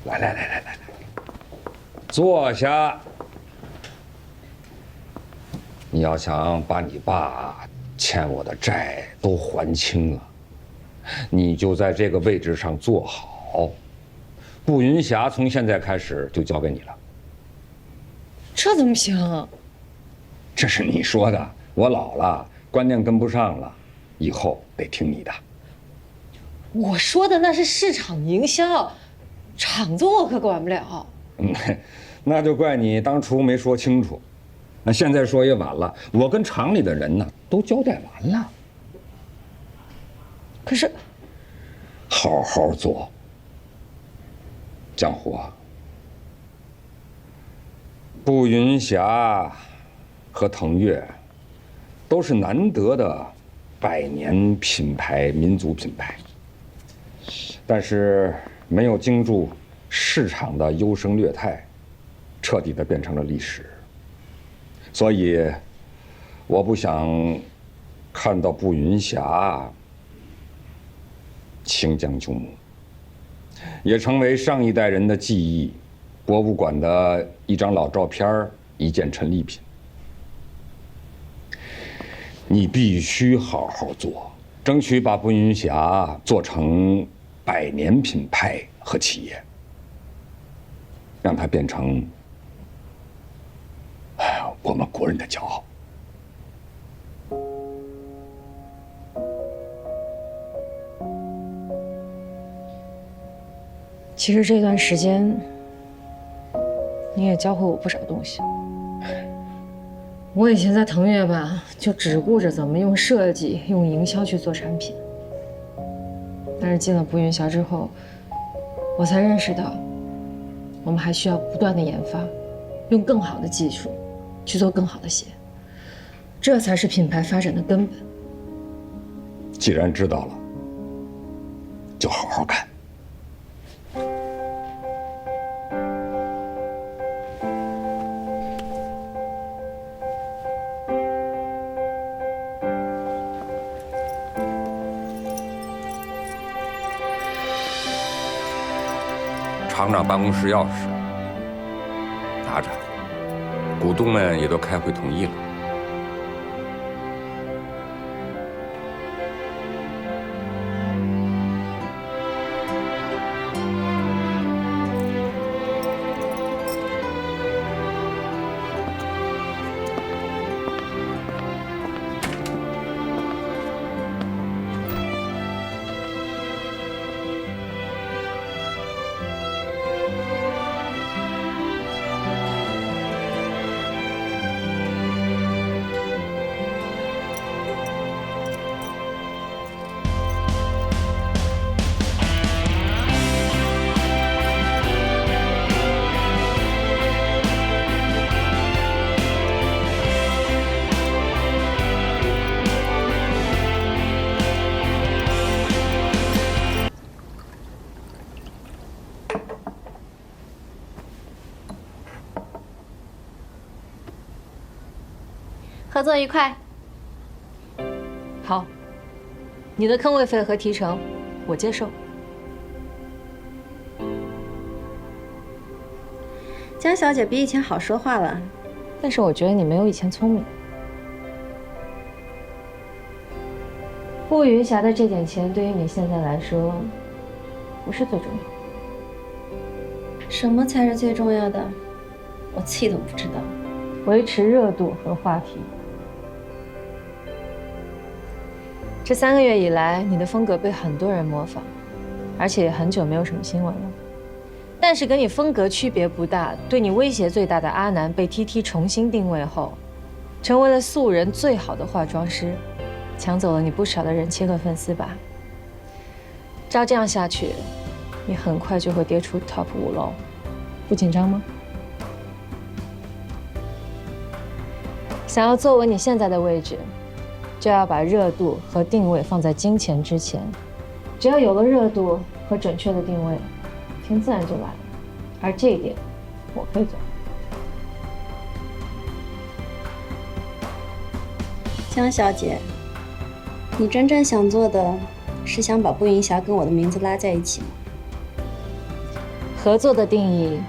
来，坐下。你要想把你爸欠我的债都还清了，你就在这个位置上坐好。步云霞从现在开始就交给你了。这怎么行？这是你说的，我老了，观念跟不上了，以后得听你的。我说的那是市场营销，厂子我可管不了。那就怪你当初没说清楚。那现在说也晚了，我跟厂里的人呢都交代完了。可是，好好做。江湖啊，步云霞和腾越都是难得的百年品牌、民族品牌，但是没有经住市场的优胜劣汰，彻底的变成了历史。所以，我不想看到步云霞清江救母，也成为上一代人的记忆，博物馆的一张老照片，一件陈列品。你必须好好做，争取把步云霞做成百年品牌和企业，让它变成我们国人的骄傲。其实这段时间，你也教会我不少东西。我以前在腾越吧，就只顾着怎么用设计、用营销去做产品。但是进了步云霞之后，我才认识到，我们还需要不断的研发，用更好的技术去做更好的鞋，这才是品牌发展的根本。既然知道了，就好好干。厂长办公室钥匙拿着，股东们也都开会同意了。合作愉快。好，你的坑位费和提成，我接受。江小姐比以前好说话了，但是我觉得你没有以前聪明。步云霞的这点钱对于你现在来说，不是最重要。什么才是最重要的？我自己都不知道。维持热度和话题。这3个月以来，你的风格被很多人模仿，而且也很久没有什么新闻了。但是跟你风格区别不大、对你威胁最大的阿南被 TT 重新定位后，成为了素人最好的化妆师，抢走了你不少的人气和粉丝吧。照这样下去，你很快就会跌出 TOP 5喽，不紧张吗？想要坐稳你现在的位置，就要把热度和定位放在金钱之前。只要有了热度和准确的定位，钱自然就来了。而这一点，我可以做。江小姐，你真正想做的是想把步云霞跟我的名字拉在一起吗？合作的定义，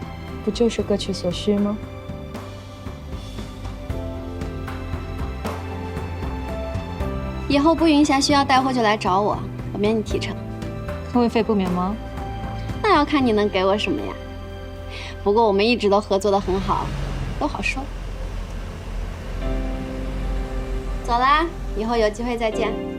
不就是各取所需吗？以后步云霞需要带货就来找我，我免你提成。科位费不免吗？那要看你能给我什么呀。不过我们一直都合作得很好，都好说。走啦，以后有机会再见。